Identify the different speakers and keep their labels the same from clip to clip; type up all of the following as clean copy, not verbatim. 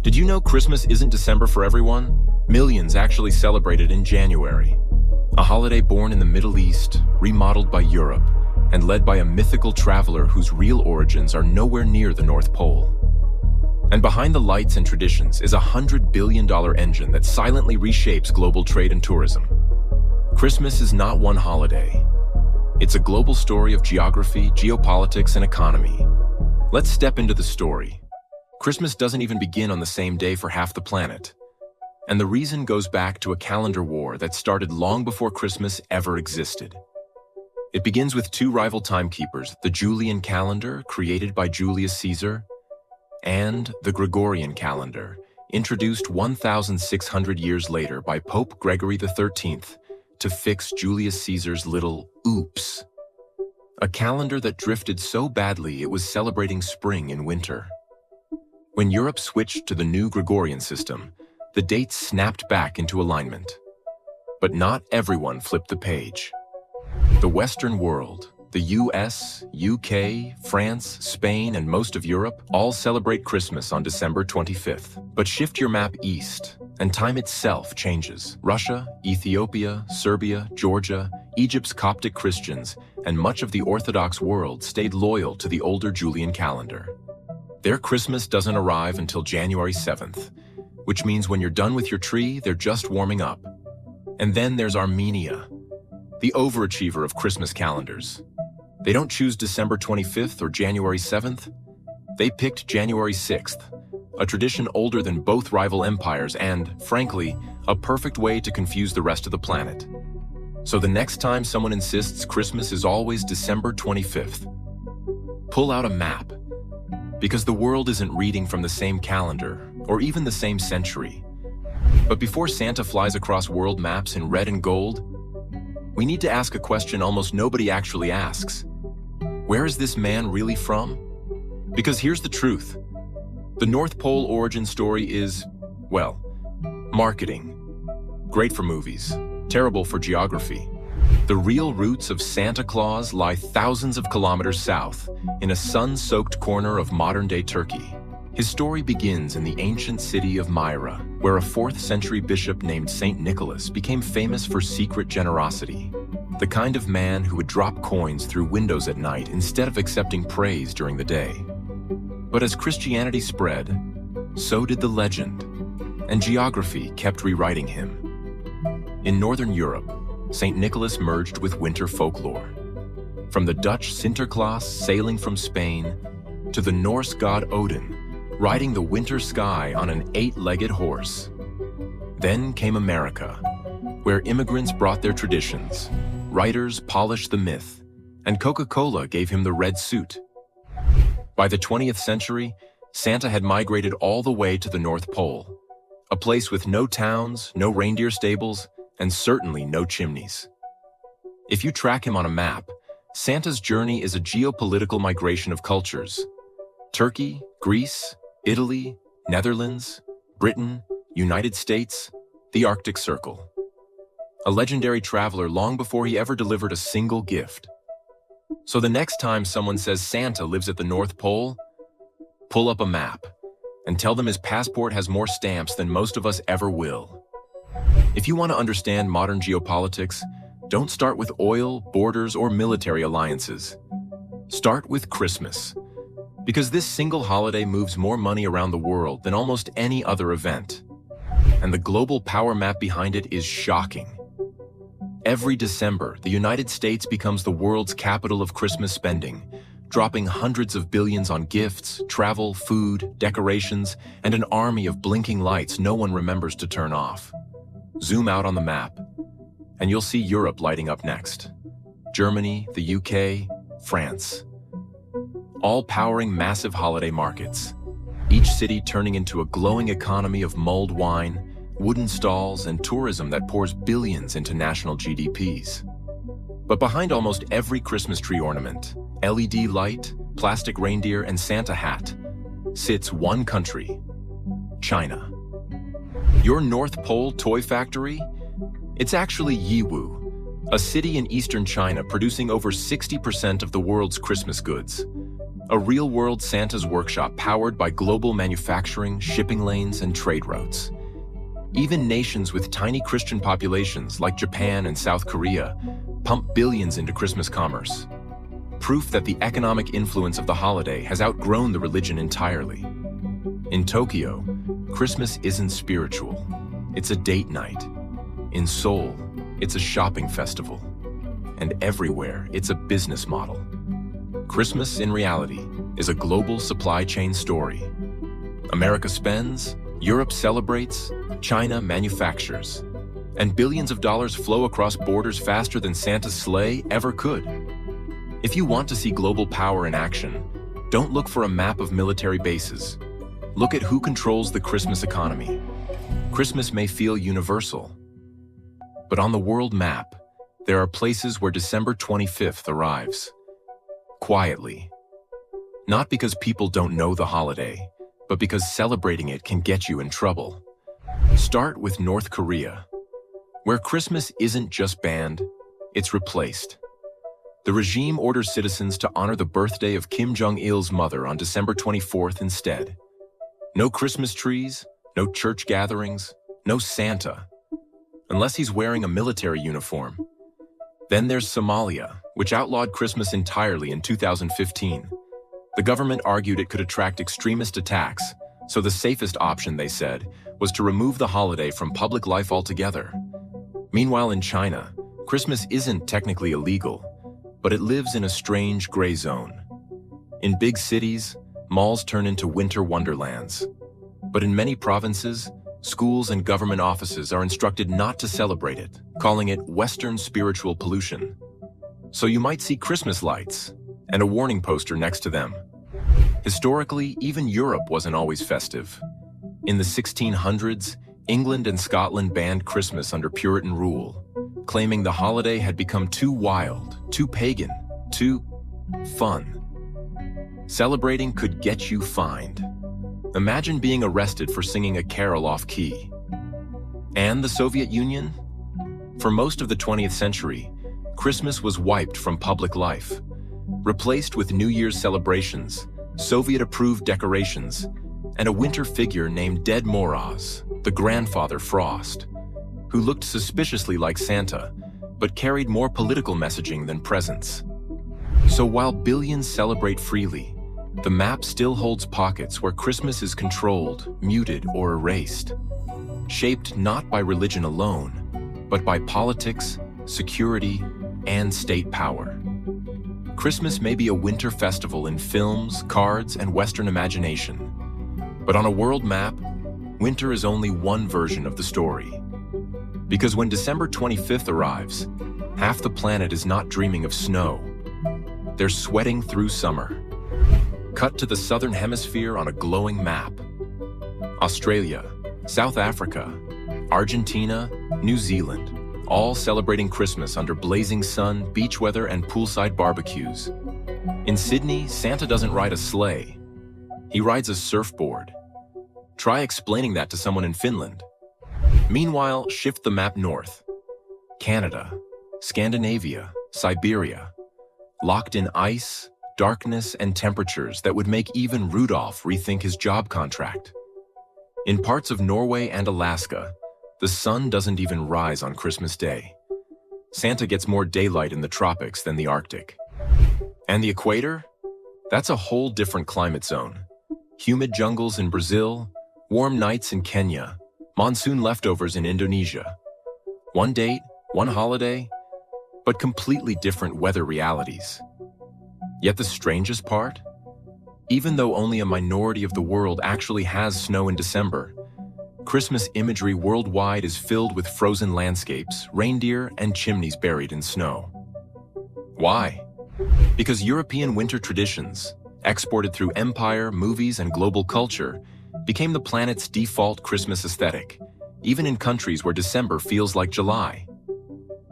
Speaker 1: Did you know Christmas isn't December for everyone? Millions actually celebrate it in January. A holiday born in the Middle East, remodeled by Europe, and led by a mythical traveler whose real origins are nowhere near the North Pole. And behind the lights and traditions is a $100 billion engine that silently reshapes global trade and tourism. Christmas is not one holiday. It's a global story of geography, geopolitics, and economy. Let's step into the story. Christmas doesn't even begin on the same day for half the planet. And the reason goes back to a calendar war that started long before Christmas ever existed. It begins with two rival timekeepers, the Julian calendar, created by Julius Caesar, and the Gregorian calendar, introduced 1,600 years later by Pope Gregory XIII to fix Julius Caesar's little oops. A calendar that drifted so badly it was celebrating spring in winter. When Europe switched to the new Gregorian system, the dates snapped back into alignment. But not everyone flipped the page. The Western world, the US, UK, France, Spain, and most of Europe all celebrate Christmas on December 25th. But shift your map east, and time itself changes. Russia, Ethiopia, Serbia, Georgia, Egypt's Coptic Christians, and much of the Orthodox world stayed loyal to the older Julian calendar. Their Christmas doesn't arrive until January 7th, which means when you're done with your tree, they're just warming up. And then there's Armenia, the overachiever of Christmas calendars. They don't choose December 25th or January 7th. They picked January 6th, a tradition older than both rival empires and, frankly, a perfect way to confuse the rest of the planet. So the next time someone insists Christmas is always December 25th, pull out a map. Because the world isn't reading from the same calendar, or even the same century. But before Santa flies across world maps in red and gold, we need to ask a question almost nobody actually asks. Where is this man really from? Because here's the truth. The North Pole origin story is, well, marketing. Great for movies, terrible for geography. The real roots of Santa Claus lie thousands of kilometers south, in a sun-soaked corner of modern-day Turkey. His story begins in the ancient city of Myra, where a 4th century bishop named Saint Nicholas became famous for secret generosity. The kind of man who would drop coins through windows at night instead of accepting praise during the day. But as Christianity spread, so did the legend, and geography kept rewriting him. In Northern Europe, St. Nicholas merged with winter folklore. From the Dutch Sinterklaas sailing from Spain to the Norse god Odin riding the winter sky on an 8-legged horse. Then came America, where immigrants brought their traditions, writers polished the myth, and Coca-Cola gave him the red suit. By the 20th century, Santa had migrated all the way to the North Pole, a place with no towns, no reindeer stables, and certainly no chimneys. If you track him on a map, Santa's journey is a geopolitical migration of cultures. Turkey, Greece, Italy, Netherlands, Britain, United States, the Arctic Circle. A legendary traveler long before he ever delivered a single gift. So the next time someone says Santa lives at the North Pole, pull up a map and tell them his passport has more stamps than most of us ever will. If you want to understand modern geopolitics, don't start with oil, borders, or military alliances. Start with Christmas, because this single holiday moves more money around the world than almost any other event. And the global power map behind it is shocking. Every December, the United States becomes the world's capital of Christmas spending, dropping hundreds of billions on gifts, travel, food, decorations, and an army of blinking lights no one remembers to turn off. Zoom out on the map, and you'll see Europe lighting up next. Germany, the UK, France. All powering massive holiday markets, each city turning into a glowing economy of mulled wine, wooden stalls, and tourism that pours billions into national GDPs. But behind almost every Christmas tree ornament, LED light, plastic reindeer, and Santa hat, sits one country, China. Your North Pole toy factory? It's actually Yiwu, a city in eastern China producing over 60% of the world's Christmas goods. a real-world Santa's workshop powered by global manufacturing, shipping lanes, and trade routes. Even nations with tiny Christian populations like Japan and South Korea pump billions into Christmas commerce. Proof that the economic influence of the holiday has outgrown the religion entirely. In Tokyo, Christmas isn't spiritual. It's a date night. In Seoul, it's a shopping festival. And everywhere, it's a business model. Christmas, in reality, is a global supply chain story. America spends, Europe celebrates, China manufactures, and billions of dollars flow across borders faster than Santa's sleigh ever could. If you want to see global power in action, don't look for a map of military bases. Look at who controls the Christmas economy. Christmas may feel universal, but on the world map, there are places where December 25th arrives. Quietly. Not because people don't know the holiday, but because celebrating it can get you in trouble. Start with North Korea, where Christmas isn't just banned, it's replaced. The regime orders citizens to honor the birthday of Kim Jong-il's mother on December 24th instead. No Christmas trees, no church gatherings, no Santa, unless he's wearing a military uniform. Then there's Somalia, which outlawed Christmas entirely in 2015. The government argued it could attract extremist attacks, so the safest option, they said, was to remove the holiday from public life altogether. Meanwhile, in China, Christmas isn't technically illegal, but it lives in a strange gray zone. In big cities, malls turn into winter wonderlands. But in many provinces, schools and government offices are instructed not to celebrate it, calling it Western spiritual pollution. So you might see Christmas lights and a warning poster next to them. Historically, even Europe wasn't always festive. In the 1600s, England and Scotland banned Christmas under Puritan rule, claiming the holiday had become too wild, too pagan, too fun. Celebrating could get you fined. Imagine being arrested for singing a carol off-key. And the Soviet Union? For most of the 20th century, Christmas was wiped from public life, replaced with New Year's celebrations, Soviet-approved decorations, and a winter figure named Ded Moroz, the grandfather Frost, who looked suspiciously like Santa, but carried more political messaging than presents. So while billions celebrate freely, the map still holds pockets where Christmas is controlled, muted, or erased, shaped not by religion alone, but by politics, security, and state power. Christmas may be a winter festival in films, cards, and Western imagination, but on a world map, winter is only one version of the story. Because when December 25th arrives, half the planet is not dreaming of snow. They're sweating through summer. Cut to the southern hemisphere on a glowing map. Australia, South Africa, Argentina, New Zealand, all celebrating Christmas under blazing sun, beach weather, and poolside barbecues. In Sydney, Santa doesn't ride a sleigh. He rides a surfboard. Try explaining that to someone in Finland. Meanwhile, shift the map north. Canada, Scandinavia, Siberia, locked in ice, darkness, and temperatures that would make even Rudolph rethink his job contract. In parts of Norway and Alaska, the sun doesn't even rise on Christmas Day. Santa gets more daylight in the tropics than the Arctic. And the equator? That's a whole different climate zone. Humid jungles in Brazil, warm nights in Kenya, monsoon leftovers in Indonesia. One date, one holiday, but completely different weather realities. Yet the strangest part? Even though only a minority of the world actually has snow in December, Christmas imagery worldwide is filled with frozen landscapes, reindeer, and chimneys buried in snow. Why? Because European winter traditions, exported through empire, movies, and global culture, became the planet's default Christmas aesthetic, even in countries where December feels like July.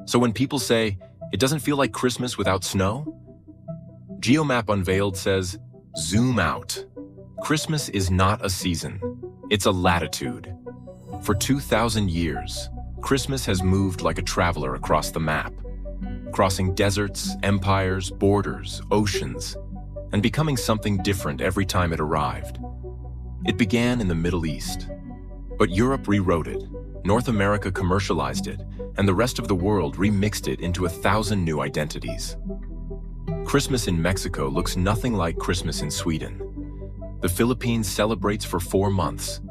Speaker 1: So when people say, it doesn't feel like Christmas without snow, GeoMap Unveiled says, zoom out. Christmas is not a season, it's a latitude. For 2,000 years, Christmas has moved like a traveler across the map, crossing deserts, empires, borders, oceans, and becoming something different every time it arrived. It began in the Middle East, but Europe rewrote it, North America commercialized it, and the rest of the world remixed it into 1,000 new identities. Christmas in Mexico looks nothing like Christmas in Sweden. The Philippines celebrates for 4 months.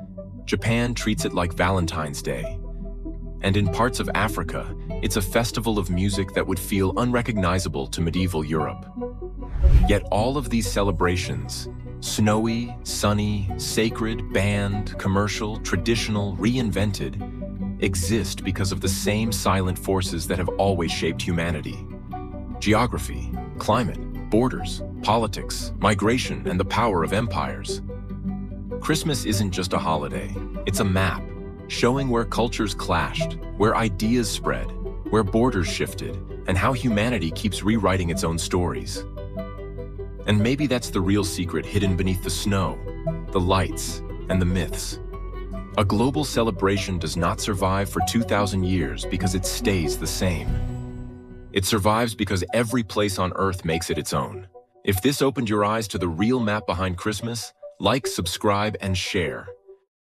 Speaker 1: Japan treats it like Valentine's Day. And in parts of Africa, it's a festival of music that would feel unrecognizable to medieval Europe. Yet all of these celebrations, snowy, sunny, sacred, banned, commercial, traditional, reinvented, exist because of the same silent forces that have always shaped humanity. Geography, climate, borders, politics, migration, and the power of empires. Christmas isn't just a holiday, it's a map, showing where cultures clashed, where ideas spread, where borders shifted, and how humanity keeps rewriting its own stories. And maybe that's the real secret hidden beneath the snow, the lights, and the myths. A global celebration does not survive for 2,000 years because it stays the same. It survives because every place on Earth makes it its own. If this opened your eyes to the real map behind Christmas, like, subscribe, and share.